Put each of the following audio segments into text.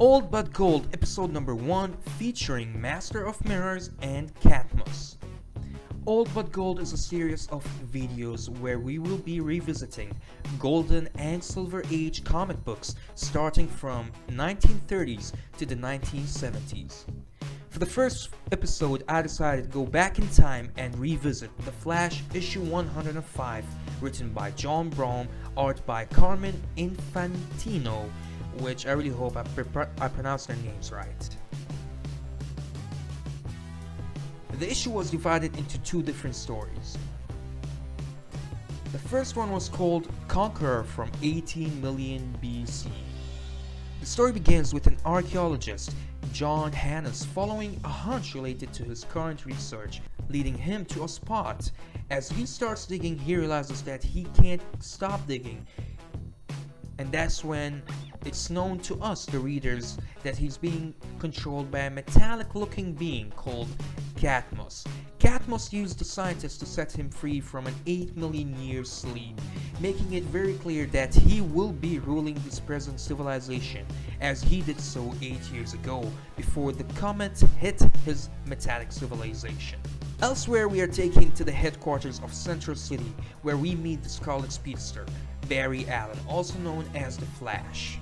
Old But Gold episode number 1 featuring Master of Mirrors and Cadmus. Old But Gold is a series of videos where we will be revisiting Golden and Silver Age comic books starting from 1930s to the 1970s. For the first episode, I decided to go back in time and revisit The Flash issue 105, written by John Brom, art by Carmen Infantino, which I really hope I pronounced their names right. The issue was divided into two different stories. The first one was called Conqueror from 18 million BC. The story begins with an archaeologist, John Hannes, following a hunch related to his current research, leading him to a spot. As he starts digging, he realizes that he can't stop digging, and that's when it's known to us, the readers, that he's being controlled by a metallic-looking being called Cadmus. Cadmus used the scientists to set him free from an 8 million year sleep, making it very clear that he will be ruling this present civilization, as he did so 8 years ago, before the comet hit his metallic civilization. Elsewhere, we are taken to the headquarters of Central City, where we meet the Scarlet Speedster, Barry Allen, also known as the Flash.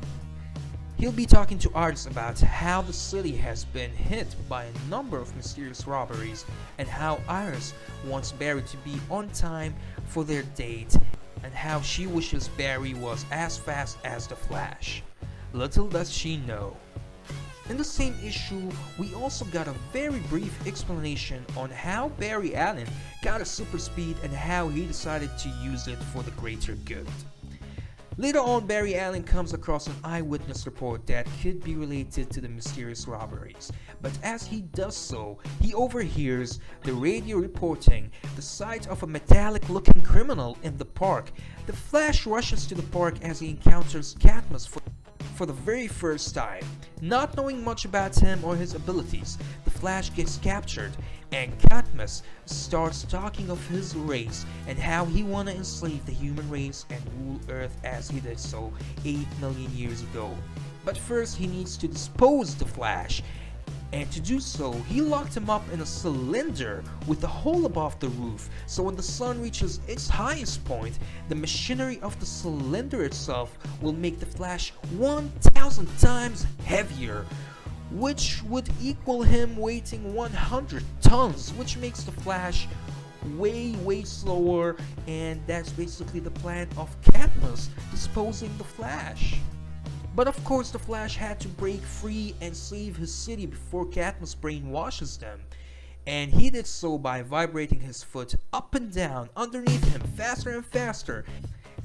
He'll be talking to Iris about how the city has been hit by a number of mysterious robberies and how Iris wants Barry to be on time for their date and how she wishes Barry was as fast as the Flash. Little does she know. In the same issue, we also got a very brief explanation on how Barry Allen got a super speed and how he decided to use it for the greater good. Later on, Barry Allen comes across an eyewitness report that could be related to the mysterious robberies, but as he does so, he overhears the radio reporting the sight of a metallic-looking criminal in the park. The Flash rushes to the park as he encounters Cadmus for the very first time. Not knowing much about him or his abilities, the Flash gets captured, and Cadmus starts talking of his race and how he wanna enslave the human race and rule Earth as he did so 8 million years ago. But first, he needs to dispose the Flash, and to do so, he locked him up in a cylinder with a hole above the roof, so when the sun reaches its highest point, the machinery of the cylinder itself will make the Flash 1,000 times heavier, which would equal him weighing 100 tons, which makes the Flash way slower, and that's basically the plan of Cadmus disposing the Flash. But of course, the Flash had to break free and save his city before Cadmus brainwashes them, and he did so by vibrating his foot up and down underneath him faster and faster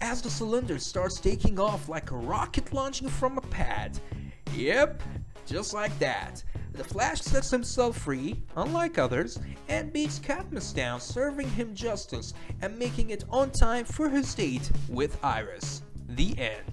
as the cylinder starts taking off like a rocket launching from a pad. Yep, just like that. The Flash sets himself free, unlike others, and beats Cadmus down, serving him justice and making it on time for his date with Iris. The end.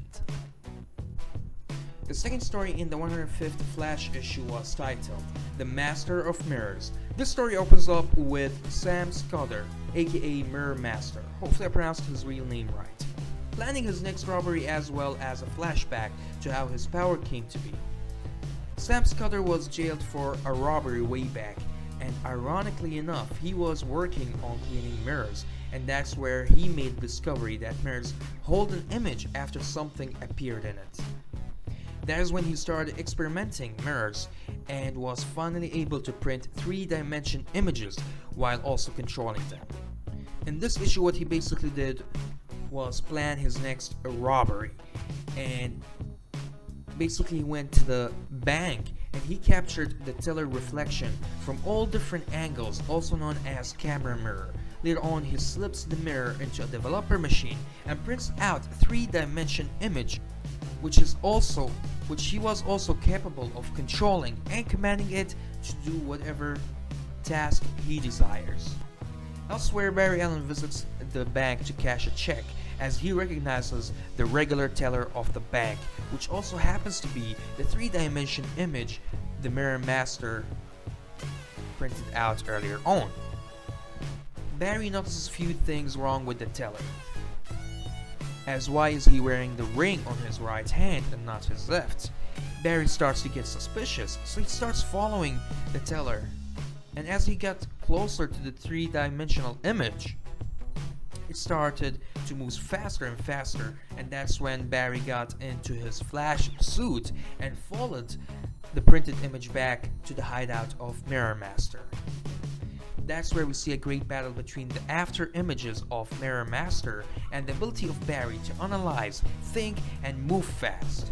The second story in the 105th Flash issue was titled The Master of Mirrors. This story opens up with Sam Scudder, aka Mirror Master, hopefully I pronounced his real name right, planning his next robbery as well as a flashback to how his power came to be. Sam Scudder was jailed for a robbery way back, and ironically enough, he was working on cleaning mirrors, and that's where he made the discovery that mirrors hold an image after something appeared in it. That is when he started experimenting mirrors and was finally able to print 3-dimension images while also controlling them. In this issue, what he basically did was plan his next robbery, and basically he went to the bank and he captured the teller reflection from all different angles, also known as camera mirror. Later on, he slips the mirror into a developer machine and prints out a 3-dimension image, which he was also capable of controlling and commanding it to do whatever task he desires. Elsewhere, Barry Allen visits the bank to cash a check as he recognizes the regular teller of the bank, which also happens to be the 3-dimension image the Mirror Master printed out earlier on. Barry notices a few things wrong with the teller. As why is he wearing the ring on his right hand and not his left? Barry starts to get suspicious, so he starts following the teller. And as he got closer to the three-dimensional image, it started to move faster and faster, and that's when Barry got into his Flash suit and followed the printed image back to the hideout of Mirror Master. That's where we see a great battle between the after images of Mirror Master and the ability of Barry to analyze, think, and move fast.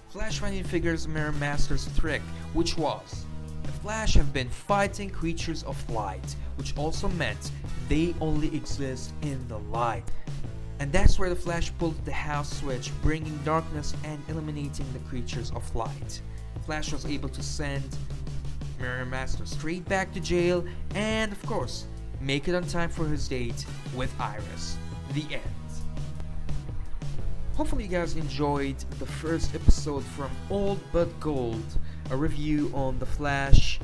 Flash finally figures Mirror Master's trick, which was the Flash have been fighting creatures of light, which also meant they only exist in the light. And that's where the Flash pulled the house switch, bringing darkness and eliminating the creatures of light. Flash was able to send Mirror Master straight back to jail and, of course, make it on time for his date with Iris. The end. Hopefully you guys enjoyed the first episode from Old But Gold, a review on The Flash,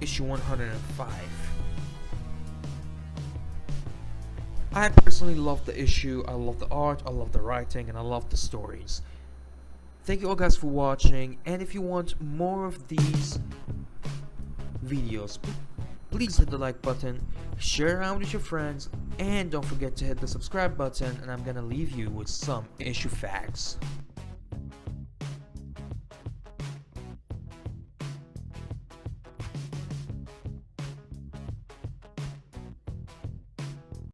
issue 105. I personally love the issue, I love the art, I love the writing, and I love the stories. Thank you all guys for watching, and if you want more of these videos, please hit the like button, share around with your friends, and don't forget to hit the subscribe button, and I'm gonna leave you with some issue facts.